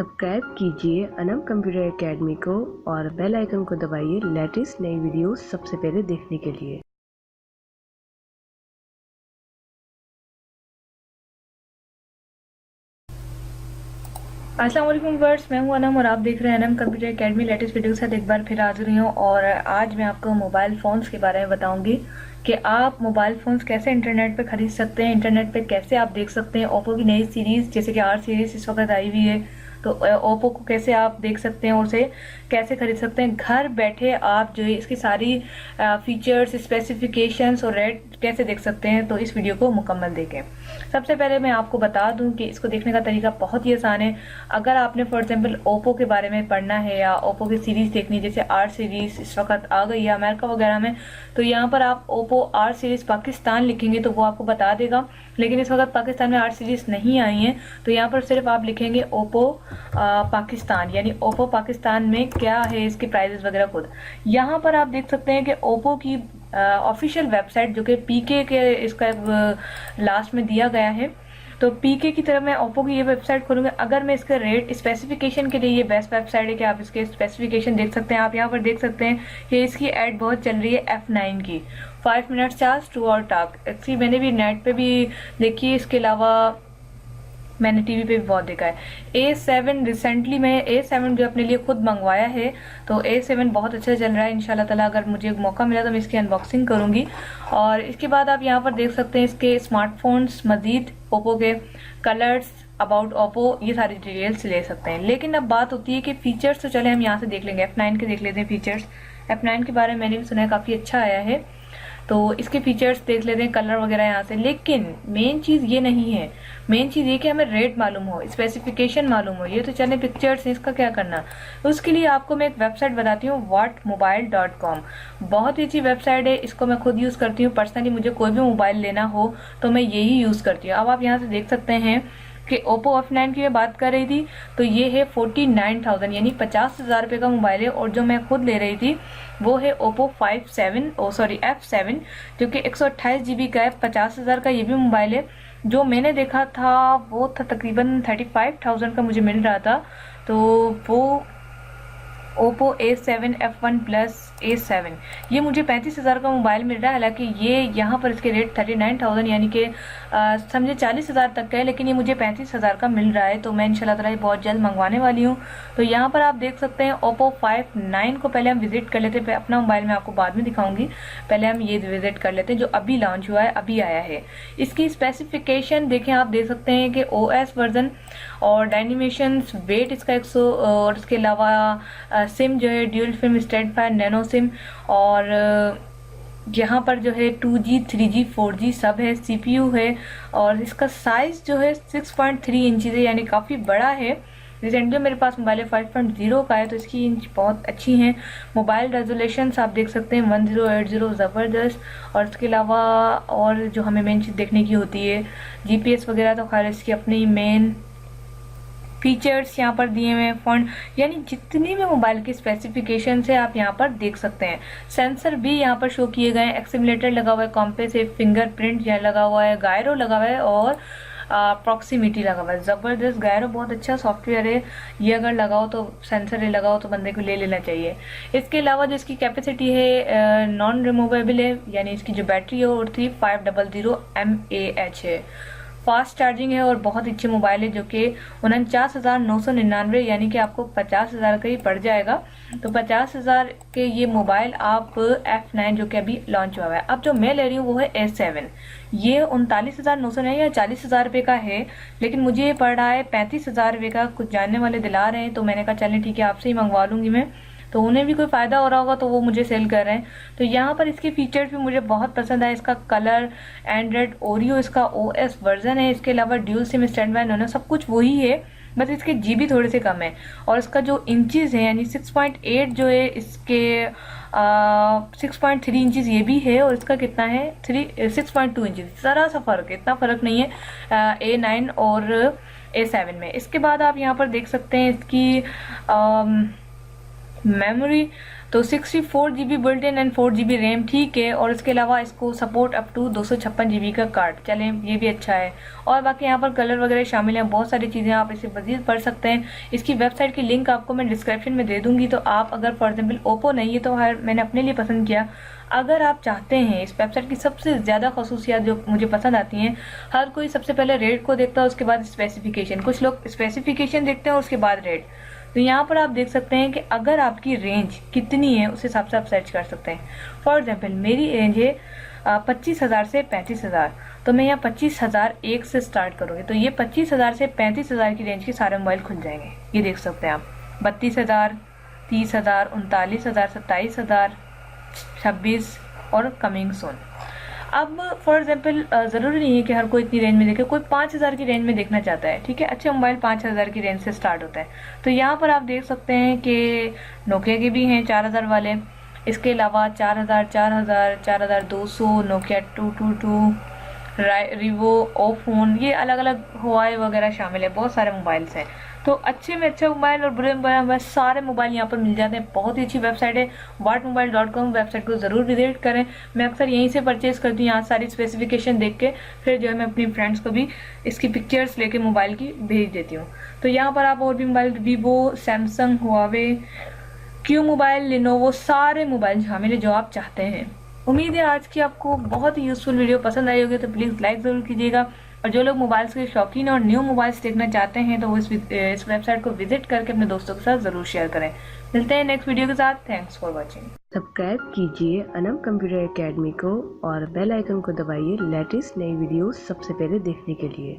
Subscribe कीजिए Anam computer academy को और बेल आइकन को दबाइए लेटेस्ट नई वीडियोस सबसे पहले देखने के लिए। अस्सलाम वालेकुम व्यूअर्स, मैं हूं अनम और आप देख रहे हैं Anam computer academy latest video के साथ एक बार फिर हाजिर हुई हूं। और आज मैं आपको मोबाइल फ़ोन्स के बारे में बताऊंगी कि आप मोबाइल फ़ोन्स कैसे इंटरनेट पे ख़रीद सकते हैं, इंटरनेट पे कैसे आप देख सकते हैं। ओप्पो की नई सीरीज़ जैसे कि आर सीरीज़ इस वक्त आई हुई है, तो ओप्पो को कैसे आप देख सकते हैं और उसे कैसे खरीद सकते हैं घर बैठे। आप जो है इसकी सारी फीचर्स, स्पेसिफिकेशंस और रेट कैसे देख सकते हैं, तो इस वीडियो को मुकम्मल देखें। सबसे पहले मैं आपको बता दूं कि इसको देखने का तरीका बहुत ही आसान है। अगर आपने फॉर एग्जांपल ओप्पो के बारे में पढ़ना है या ओप्पो की सीरीज़ देखनी है, जैसे आर सीरीज़ इस वक्त आ गई है अमेरिका वगैरह में, तो यहाँ पर आप ओप्पो आर सीरीज़ पाकिस्तान लिखेंगे तो वो आपको बता देगा। लेकिन इस वक्त पाकिस्तान में आर सीरीज़ नहीं आई है, तो यहाँ पर सिर्फ आप लिखेंगे ओप्पो पाकिस्तान, यानी ओप्पो पाकिस्तान में क्या है इसके प्राइजेस वगैरह खुद यहाँ पर आप देख सकते हैं कि ओप्पो की ऑफिशियल वेबसाइट जो कि पीके के इसका लास्ट में दिया गया है। तो पीके की तरफ मैं ओप्पो की ये वेबसाइट खोलूंगी। अगर मैं इसका रेट स्पेसिफिकेशन के लिए ये बेस्ट वेबसाइट है कि आप इसके स्पेसिफिकेशन देख सकते हैं। आप यहाँ पर देख सकते हैं कि इसकी एड बहुत चल रही है F9 की, 5 minute charge 2 hour talk. Actually मैंने भी नेट पे भी देखी है, इसके अलावा मैंने टीवी पे भी बहुत देखा है। A7 रिसेंटली मैं A7 जो अपने लिए खुद मंगवाया है, तो A7 बहुत अच्छा चल रहा है। इंशाल्लाह ताला अगर मुझे मौका मिला तो मैं इसकी अनबॉक्सिंग करूंगी। और इसके बाद आप यहाँ पर देख सकते हैं इसके स्मार्टफोन्स, मजीद ओप्पो के कलर्स, अबाउट ओप्पो, ये सारी डिटेल्स ले सकते हैं। लेकिन अब बात होती है कि फीचर्स, तो चले हम यहाँ से देख लेंगे। F9 के देख लेते हैं फीचर्स। F9 के बारे में मैंने भी सुना है काफ़ी अच्छा आया है, तो इसके फीचर्स देख लेते हैं, कलर वगैरह यहाँ से। लेकिन मेन चीज़ ये नहीं है, मेन चीज़ ये कि हमें रेट मालूम हो, स्पेसिफिकेशन मालूम हो। ये तो चले पिक्चर्स, इसका क्या करना। उसके लिए आपको मैं एक वेबसाइट बताती हूँ, whatmobile.com। बहुत ही अच्छी वेबसाइट है, इसको मैं खुद यूज़ करती हूँ पर्सनली। मुझे कोई भी मोबाइल लेना हो तो मैं यही यूज़ करती हूँ। अब आप यहाँ से देख सकते हैं कि ओप्पो F9 की मैं बात कर रही थी, तो ये है 49,000 यानी 50,000 रुपये का मोबाइल है। और जो मैं खुद ले रही थी वो है ओप्पो F7 जो कि 128 GB का है, 50,000 का ये भी मोबाइल है। जो मैंने देखा था वो था तकरीबन 35,000 का मुझे मिल रहा था। तो वो Oppo A7 F1 plus A7 ये मुझे 35,000 का मोबाइल मिल रहा है। हालांकि ये यहाँ पर इसके रेट 39,000 यानी कि समझे 40,000 तक का है, लेकिन ये मुझे 35,000 का मिल रहा है। तो मैं इंशाल्लाह ताला बहुत जल्द मंगवाने वाली हूँ। तो यहाँ पर आप देख सकते हैं ओप्पो 5-9 को पहले हम विजिट कर लेते हैं। अपना मोबाइल मैं आपको बाद में दिखाऊंगी, पहले हम ये विजिट कर लेते हैं जो अभी लॉन्च हुआ है, अभी आया है। इसकी स्पेसिफिकेशन देखें, आप देख सकते हैं कि OS वर्जन और डायनेमिशन वेट इसका 100, और इसके अलावा सिम जो है dual SIM standby nano SIM, और यहाँ पर जो है 2G 3G 4G सब है। CPU है और इसका साइज जो है 6.3 इंचज़ है, यानी काफ़ी बड़ा है। रिसेंटली मेरे पास मोबाइल 5.0 का है, तो इसकी इंच बहुत अच्छी हैं। मोबाइल रेजोल्यूशन आप देख सकते हैं 1080 ज़बरदस्त। और इसके अलावा और जो हमें मेन चीज़ देखने की होती है GPS वगैरह, तो खैर इसकी अपनी मेन फीचर्स यहाँ पर दिए हुए हैं। फ़ॉन्ट, यानी जितनी भी मोबाइल की स्पेसिफिकेशन है आप यहाँ पर देख सकते हैं। सेंसर भी यहाँ पर शो किए गए हैं, एक्सीलरेटर लगा हुआ है, कॉम्पेस है, फिंगरप्रिंट यहाँ लगा हुआ है, गायरो लगा हुआ है और प्रॉक्सिमिटी लगा हुआ है। ज़बरदस्त गायरो बहुत अच्छा सॉफ्टवेयर है, ये अगर लगाओ तो सेंसर लगाओ तो बंदे को ले लेना चाहिए। इसके अलावा जो इसकी कैपेसिटी है नॉन रिमूवेबल है, यानी इसकी जो बैटरी है वो 3500 mAh है। फास्ट चार्जिंग है और बहुत अच्छे मोबाइल है, जो कि 49,999 यानी कि आपको 50,000 का ही पड़ जाएगा। तो 50,000 के ये मोबाइल आप F9 जो कि अभी लॉन्च हुआ है। अब जो मैं ले रही हूँ वो है A7, ये 39,900 या 40,000 रुपये का है, लेकिन मुझे ये पड़ रहा है 35,000 रुपये का। कुछ जानने वाले दिला रहे हैं, तो मैंने कहा चलें ठीक है आपसे ही मंगवा लूंगी मैं, तो उन्हें भी कोई फ़ायदा हो रहा होगा तो वो मुझे सेल कर रहे हैं। तो यहाँ पर इसके फीचर्स भी मुझे बहुत पसंद आए। इसका कलर, एंड्रॉइड ओरियो इसका OS वर्जन है, इसके अलावा dual SIM stand by nano सब कुछ वही है, बस इसके GB थोड़े से कम है। और इसका जो इंचज़ है यानी 6.8 जो है इसके 6.3 इंचज़ ये भी है, और इसका कितना है 6.2 इंचज़, ज़रा सा फ़र्क है, इतना फ़र्क नहीं है A9 और A7 में। इसके बाद आप यहाँ पर देख सकते हैं इसकी मेमोरी तो 64 GB built in and 4 GB RAM ठीक है, और इसके अलावा इसको सपोर्ट अप टू 256 GB का कार्ड, चलें ये भी अच्छा है। और बाकी यहाँ पर कलर वगैरह शामिल हैं, बहुत सारी चीज़ें, आप इसे मज़ीद पढ़ सकते हैं। इसकी वेबसाइट की लिंक आपको मैं डिस्क्रिप्शन में दे दूँगी। तो आप अगर फॉर एग्जाम्पल ओप्पो नहीं है तो मैंने अपने लिए पसंद किया। अगर आप चाहते हैं, इस वेबसाइट की सबसे ज़्यादा खसूसियात जो मुझे पसंद आती हैं, हर कोई सबसे पहले रेट को देखता है, उसके बाद स्पेसिफिकेशन। कुछ लोग स्पेसिफिकेशन देखते हैं और उसके बाद रेट। तो यहाँ पर आप देख सकते हैं कि अगर आपकी रेंज कितनी है उस हिसाब से आप सर्च कर सकते हैं। फॉर एग्जाम्पल मेरी रेंज है 25,000 से 35,000, तो मैं यहाँ 25,001 से स्टार्ट करूँगी। तो ये 25,000 से 35,000 की रेंज के सारे मोबाइल खुल जाएंगे। ये देख सकते हैं आप, 32,000, 30,000, 39,000, 27,000, 26 और कमिंग सून। अब फॉर एग्जाम्पल ज़रूरी नहीं है कि हर कोई इतनी रेंज में देखे, कोई 5,000 की रेंज में देखना चाहता है, ठीक है। अच्छे मोबाइल 5,000 की रेंज से स्टार्ट होता है। तो यहाँ पर आप देख सकते हैं कि नोकिया के भी हैं 4,000 वाले, इसके अलावा 4,000, 4,000, 4,200, नोकिया 222, रिवो, ओफोन, ये अलग अलग हुआई वगैरह शामिल है, बहुत सारे मोबाइल्स हैं। तो अच्छे में अच्छे मोबाइल और बुरे मोबाइल सारे मोबाइल यहाँ पर मिल जाते हैं। बहुत ही अच्छी वेबसाइट है watmobile.com, वेबसाइट को ज़रूर विजिट करें। मैं अक्सर यहीं से परचेज करती हूँ, यहाँ सारी स्पेसिफिकेशन देख के फिर जो है मैं अपनी फ्रेंड्स को भी इसकी पिक्चर्स लेके मोबाइल की भेज देती हूँ। तो यहाँ पर आप और भी mobile, Vivo, Samsung, Huawei, Q mobile, Lenovo, सारे मोबाइल शामिल है जो आप चाहते हैं। उम्मीद है आज की आपको बहुत ही यूजफुल वीडियो पसंद आई होगी, तो प्लीज़ लाइक ज़रूर कीजिएगा। और जो लोग मोबाइल्स के शौकीन और न्यू मोबाइल्स देखना चाहते हैं तो वो इस वेबसाइट को विजिट करके अपने दोस्तों के साथ ज़रूर शेयर करें। मिलते हैं नेक्स्ट वीडियो के साथ। Thanks for watching. सब्सक्राइब कीजिए अनम कंप्यूटर एकेडमी को और बेल आइकन को दबाइए लेटेस्ट नई वीडियोस सबसे पहले देखने के लिए।